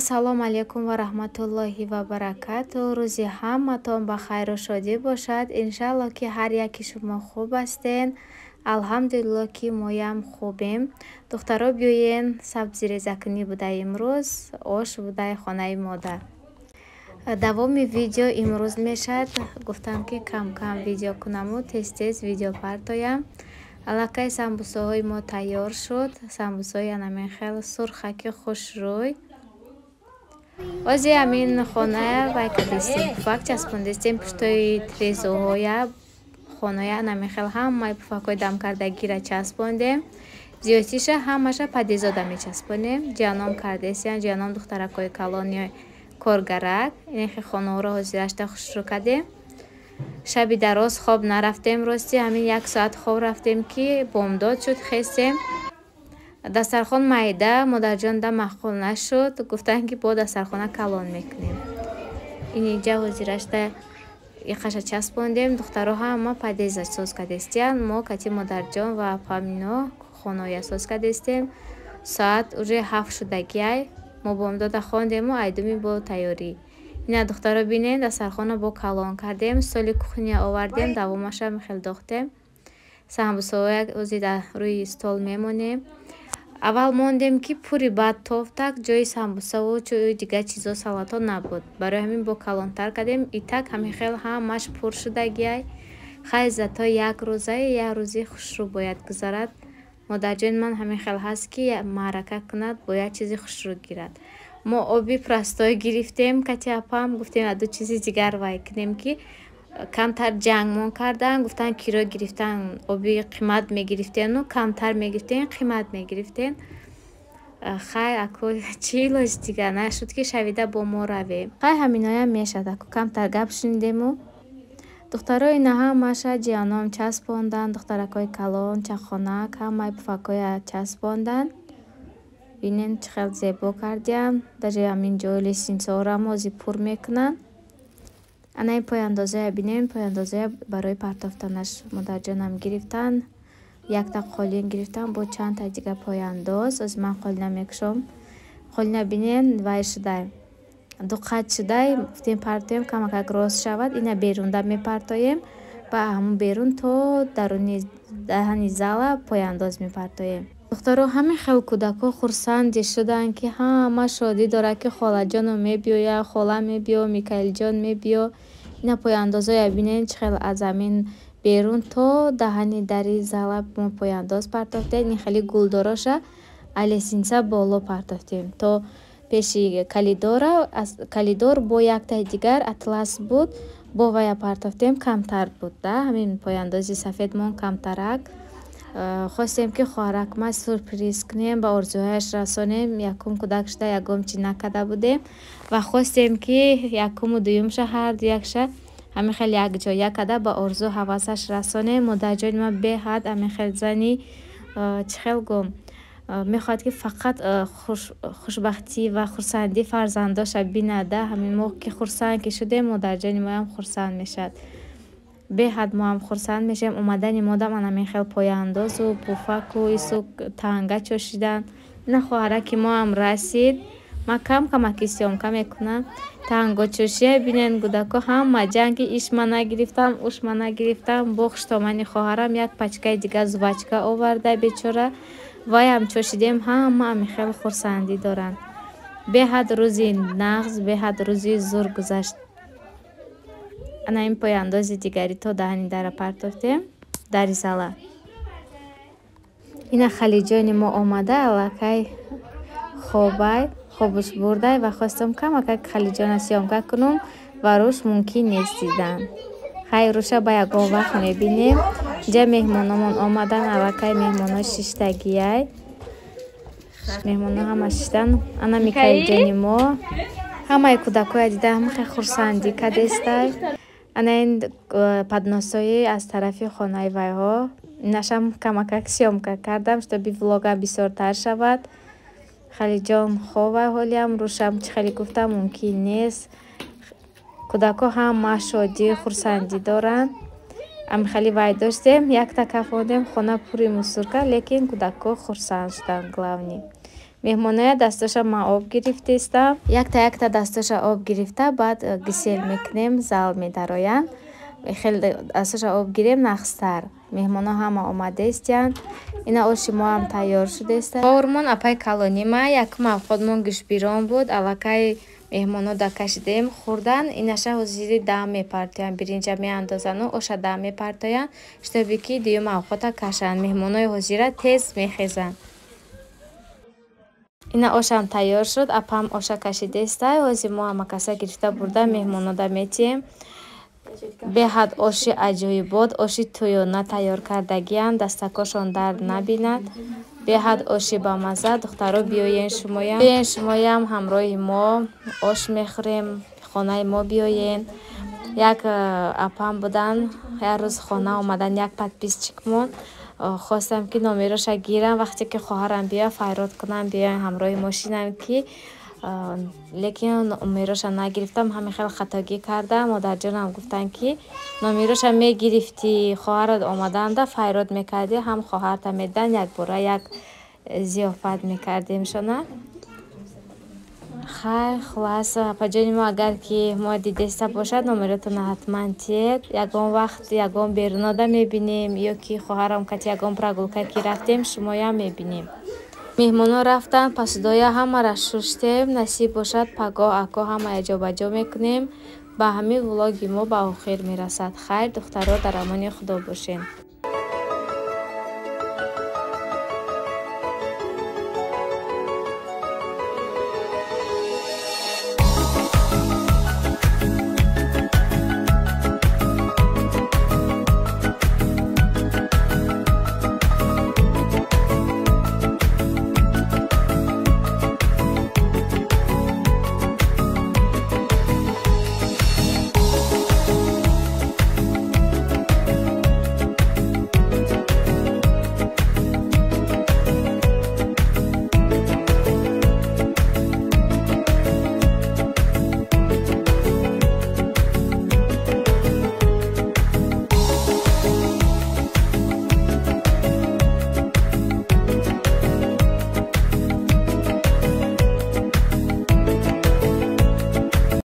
Ассалому алейкум ва рахматуллоҳи ва баракату. Рӯзи ҳаматон ба хайру шодӣ бошад. Иншаллоҳ ки ҳар яки шумо хуб ҳастен. Алҳамдулиллоҳ ки моям хубем. Духтаро биёен сабзирезакунӣ буда имрӯз ош будай хонаи модар. Давоми видео имрӯз мешад. Гуфтам ки кам видео кунаму тез видео партоям. Аллакай самбусаҳои мо тайёр шуд. Самбусаҳои анамин хеле сурхаки хушрӯй. Ози амин хоная вай кадистем пуфак часпондистем пуштои трезоҳоя хоная намин хел ҳамаи пуфакҳои дамкардагира часпондем. Зиёдтиша ҳамаша падизода мечаспонем. ҷаном кардесиян ҷаном духтаракои калони коргарак инхи хонаҳоро ҳозирашта хушрӯ кардем. Шаби дароз хоб нарафтем. Рости ҳамин 1 соат хоб рафтем ки бомдод шуд хестем. Дастархон майда модарҷонида маъқул нашуд. Гуфтанд ки бо дастархона калон мекунем. Инҷа ҳозирашта иқаша часпондем. Духтаро ҳама падеза соз кардестиян. Мо кати модарҷон ва памино хоноя соз кардестем. Соат уже 7 шудагиай. Мо бомдода хондему айдуми бо тайёрӣ. Ина духтаро бинен дастархона бо калон кардем. Соли кухня овардем. Давомаша михел дохтем. Самбусаҳоя ози дар рӯи стол мемонем. Аввал мондем ки пури баъд тофтак ҷои самбусаву чӯ дигар чизо салато набуд. Барои ҳамин бо калонтар кардем. Итак ҳамин хел ҳамаш пур шудагиай. Хай зато як рӯзи хушрӯ бояд гузарад. Модарҷони ман ҳамин хел ҳаст ки маърака кунад бояд чизи хушрӯ гирад. Мо оби простой гирифтем. Кати апам гуфтем аду чизи дигар вай кунем ки камтар ҷангмон кардан. Гуфтан киро гирифтан оби қимат мегирифтену камтар мегирифтен қимат мегирифтен. Хай аку чӣ илоҷ дигар нашуд ки шавида бо мо равем. Хай ҳаминоям мешад аку камтар гап шунидему. Духтаро ина ҳамаша ҷианом часпондан. Духтаракои калон чахонак ҳамаи пуфакоя часпондан. Бинен чӣ хел зебо кардиам. Даже ҳамин ҷои лесинсаҳорам ози пур мекунанд. Ана ин пойандозая бинен. Пойандозая барои партофтанаш модарҷонам гирифтан. Якта қолин гирифтан бо чандта дига пойандоз. Ози ман қолина мекушом. Қолина бинен вай шудай. Дуқат шудай. Гуфтем партоем камакак рост шавад. Ина берунда мепартоем. Ба ҳамун берун то даруни даҳани зала пойандоз мепартоем. Духтаро ҳамин хел кӯдако хурсанди шуданд ки ҳама шодӣ дорад ки холаҷоно мебиёя, хола мебиё, Микаилҷон мебиё. Ина пойандозоя бинен чӣ хел аз амин берун то даҳани дари зала мо пойандоз партофтем. Ин хели гулдороша алесинса боло партофтем. То пеши калидора калидор бо яктаи дигар атлас буд. Бо вая партофтем камтар буд. Ҳамин пойандози сафедмон камтарак. Хостем ки хоҳаракма сюрприз кунем, ба орзуҳояш расонем. Якум кӯдак шуда ягом чӣ накарда будем ва хостем ки якуму дуюмша ҳарду якша ҳамин хел якҷоя карда ба орзу ҳавасаш расонем. Модарҷони ман беҳад ҳамин хел зани чӣ хел гум мехоҳад ки фақат хушбахтӣ ва хурсандӣ фарзандоша бинада. Ҳамин мо ки хурсанд ки шудем модарҷони моям хурсанд мешавад. Беҳад мо ҳам хурсанд мешавем. Омадани модам анамин хел пояндозу пуфаку ису танга чошидан. Ина хоҳараки мо ҳам расид. Ман камаки сёмка мекунам. Тангочошия бинен кӯдако ҳама ҷанги ишма нагирифтам ушма нагирифтам. Бо хуштомани хоҳарам як пачкаи дига зубачка оварда бечора вайам чошидем. Ҳама ҳамин хел хурсандӣ доранд. Беҳад рӯзи нағз беҳад рӯзи зур гузашт. Ана ин пояндози дигари то даҳани дара партофтем дари зала. Ина халиҷони мо омада аллакай хобай хобуш бурдай ва хостам камакак халиҷона сёмка кунум ва руш мумкин нест дидан. Хай руша ба ягон вақт мебинем. Ҷа меҳмономон омадан аллакай меҳмоно шиштагиай. Меҳмоно ҳама шиштан. Ана Микаилҷони мо ҳамаи кӯдакоя дида ҳамахе хурсандӣ кардестай. Ана ин падносои аз тарафи хонаи вайҳо. Инашам камакак сёмка кардам штоби влога бисёртар шавад. Халиҷон ховай ҳолиам рӯшам чӣ хеле гуфтам мумкин нест. Кӯдако ҳама шодӣ хурсандӣ доранд. Амихали вай доштем, як така фондем, хона пури мусурка, лекин кӯдако хурсанд шуданд главни. меҳмоная дасташа ма об гирифтестам. Якта дасташа об гирифта, баъд гисел мекунем, зал медароянд. Хеле дасташа об гирем нахстар. меҳмоно ҳама омадестиянд. Ина оши мо ҳам тайёр шудеста. Ҳовурмон апай калонима, якум авходмон гӯшбирон буд. Аллакай меҳмоно да кашидем хӯрдан. Инаша ҳозири да мепартоянд. Биринҷа меандозану оша да мепартоянд, штоби ки дуюм авхода кашанд. Меҳмонои ҳозира тез мехезанд. Ина ошам тайёр шуд. Апам оша кашидеста. ҳозир мо ҳама каса гирифта бурда меҳмонода метиҳем. беҳад оши аҷоибот, оши тӯёна тайёр кардагиянд, дастакошон дард набинад. беҳад оши бамазза. духтаро биёен шумоям ҳамроҳи мо ош мехӯрем, хонаи мо биёен. Як апам будан, як рӯз хона омадан, як подписчикмон хостам ки номероша гирам, вақте ки хоҳарам биёяд файрод кунам, биёян ҳамроҳи мошинам ки, лекин номероша нагирифтам. ҳамин хел хатогӣ кардам. модарҷонам гуфтанд ки номероша мегирифтӣ, хоҳарат омаданда файрод мекардӣ, ҳам хоҳарта медидан, якбора як зиёфат мекардем шона. хайр хулас апаҷони мо, агар ки мо дидеста бошад, номеротона ҳатман тиед. ягон вақт ягон берунода мебинем, ё ки хоҳарам кати ягон прогулка ки рафтем, шумоям мебинем. меҳмонон рафтанд, пасудоя ҳамара шуштем. насиб бошад пагоҳ акоҳ ҳама аҷобаҷо мекунем. ба ҳамин влоги мо ба охир мерасад. хайр, духтаро дар амони худо бошед.